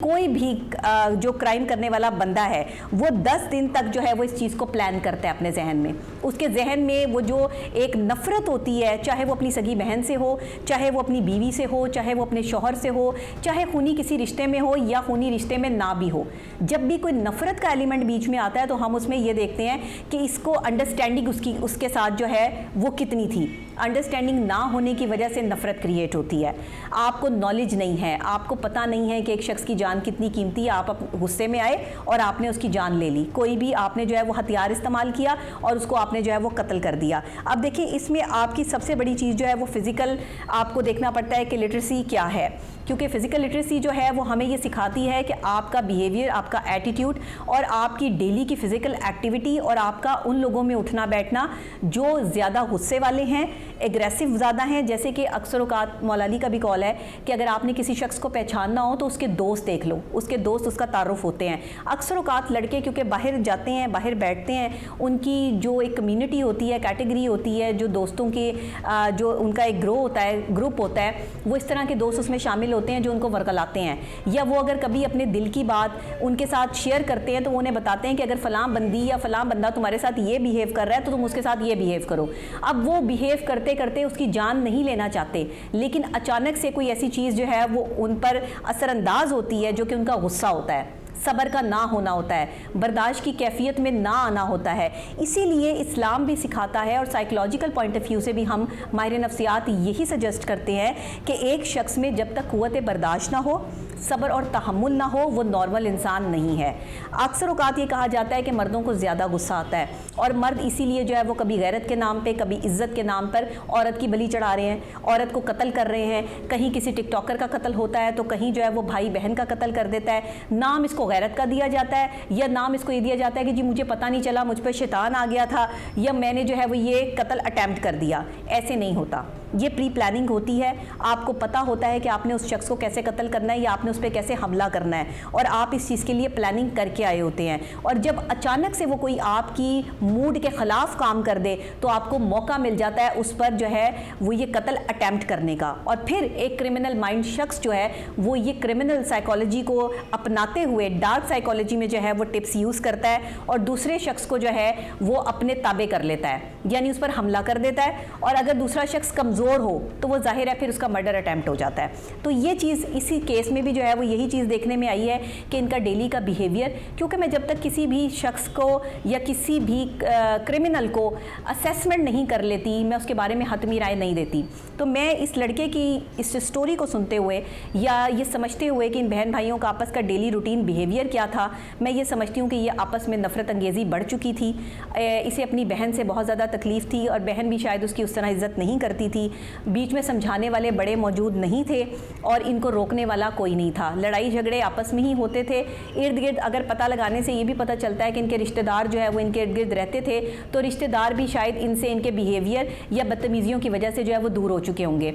कोई भी जो क्राइम करने वाला बंदा है वो 10 दिन तक जो है वो इस चीज़ को प्लान करता है अपने जहन में। उसके जहन में वो जो एक नफ़रत होती है, चाहे वो अपनी सगी बहन से हो, चाहे वो अपनी बीवी से हो, चाहे वो अपने शौहर से हो, चाहे खूनी किसी रिश्ते में हो या खूनी रिश्ते में ना भी हो, जब भी कोई नफ़रत का एलिमेंट बीच में आता है तो हम उसमें ये देखते हैं कि इसको अंडरस्टैंडिंग उसके साथ जो है वो कितनी थी। अंडरस्टैंडिंग ना होने की वजह से नफ़रत क्रिएट होती है। आपको नॉलेज नहीं है, आपको पता नहीं है कि एक शख्स की जान कितनी कीमती है, आप गुस्से में आए और आपने उसकी जान ले ली। कोई भी आपने जो है वो हथियार इस्तेमाल किया और उसको आपने जो है वो कत्ल कर दिया। अब देखिए, इसमें आपकी सबसे बड़ी चीज़ जो है वो फिज़िकल आपको देखना पड़ता है कि लिटरेसी क्या है, क्योंकि फ़िज़िकल लिटरेसी जो है वो हमें ये सिखाती है कि आपका बिहेवियर, आपका एटीट्यूड और आपकी डेली की फ़िज़िकल एक्टिविटी और आपका उन लोगों में उठना बैठना जो ज़्यादा गुस्से वाले हैं, एग्रेसिव ज़्यादा हैं। जैसे कि अक्सर औक़ात मौला अली का भी कॉल है कि अगर आपने किसी शख्स को पहचानना हो तो उसके दोस्त देख लो, उसके दोस्त उसका तारुफ होते हैं। अक्सर औक़ात लड़के क्योंकि बाहर जाते हैं, बाहर बैठते हैं, उनकी जो एक कम्युनिटी होती है, कैटेगरी होती है, जो दोस्तों के जो उनका एक ग्रुप होता है, वो इस तरह के दोस्त उसमें शामिल होते हैं जो उनको वर्गलाते हैं, या वो अगर कभी अपने दिल की बात उनके साथ शेयर करते हैं तो वो उन्हें बताते हैं कि अगर फ़लाँ बंदी या फ़लाँ बंदा तुम्हारे साथ ये बिहेव कर रहा है तो तुम उसके साथ ये बिहेव करो। अब वो बिहेव करते करते उसकी जान नहीं लेना चाहते, लेकिन अचानक से कोई ऐसी चीज़ जो है वो उन पर असरअंदाज होती है जो कि उनका गुस्सा होता है, सब्र का ना होना होता है, बर्दाश्त की कैफियत में ना आना होता है। इसीलिए इस्लाम भी सिखाता है और साइकोलॉजिकल पॉइंट ऑफ व्यू से भी हम माहिर नफ्सियात यही सजेस्ट करते हैं कि एक शख्स में जब तक क़ुव्वत बर्दाश्त ना हो, सब्र और तहम्मुल ना हो, वो नॉर्मल इंसान नहीं है। अक्सर औक़ात ये कहा जाता है कि मर्दों को ज़्यादा गुस्सा आता है और मर्द इसीलिए जो है वो कभी गैरत के नाम पे, कभी इज़्ज़त के नाम पर औरत की बलि चढ़ा रहे हैं, औरत को कत्ल कर रहे हैं। कहीं किसी टिकटॉकर का कत्ल होता है तो कहीं जो है वो भाई बहन का कत्ल कर देता है। नाम इसको गैरत का दिया जाता है या नाम इसको ये दिया जाता है कि जी मुझे पता नहीं चला, मुझ पर शैतान आ गया था, या मैंने जो है वो ये कत्ल अटैम्प्ट कर दिया। ऐसे नहीं होता, ये प्री प्लानिंग होती है। आपको पता होता है कि आपने उस शख्स को कैसे कत्ल करना है या आपने उस पर कैसे हमला करना है, और आप इस चीज़ के लिए प्लानिंग करके आए होते हैं। और जब अचानक से वो कोई आपकी मूड के ख़िलाफ़ काम कर दे तो आपको मौका मिल जाता है उस पर जो है वो ये कत्ल अटैम्प्ट करने का। और फिर एक क्रिमिनल माइंड शख्स जो है वो ये क्रिमिनल साइकोलॉजी को अपनाते हुए डार्क साइकोलॉजी में जो है वो टिप्स यूज़ करता है और दूसरे शख्स को जो है वो अपने ताबे कर लेता है, यानी उस पर हमला कर देता है। और अगर दूसरा शख्स कमज़ोर हो तो वो जाहिर है फिर उसका मर्डर अटैम्प्ट हो जाता है। तो ये चीज़ इसी केस में भी जो है वो यही चीज़ देखने में आई है कि इनका डेली का बिहेवियर, क्योंकि मैं जब तक किसी भी शख्स को या किसी भी क्रिमिनल को असेसमेंट नहीं कर लेती, मैं उसके बारे में हतमी राय नहीं देती। तो मैं इस लड़के की इस स्टोरी को सुनते हुए या ये समझते हुए कि इन बहन भाइयों का आपस का डेली रूटीन बिहेवियर क्या था, मैं ये समझती हूँ कि ये आपस में नफ़रत अंगेज़ी बढ़ चुकी थी। इसे अपनी बहन से बहुत ज़्यादा तकलीफ़ थी और बहन भी शायद उसकी उस तरह इज़्ज़त नहीं करती थी। बीच में समझाने वाले बड़े मौजूद नहीं थे और इनको रोकने वाला कोई नहीं था। लड़ाई झगड़े आपस में ही होते थे। इर्द गिर्द अगर पता लगाने से ये भी पता चलता है कि इनके रिश्तेदार जो है वो इनके इर्द गिर्द रहते थे, तो रिश्तेदार भी शायद इनसे इनके बिहेवियर या बदतमीज़ियों की वजह से जो है वो दूर हो चुके होंगे।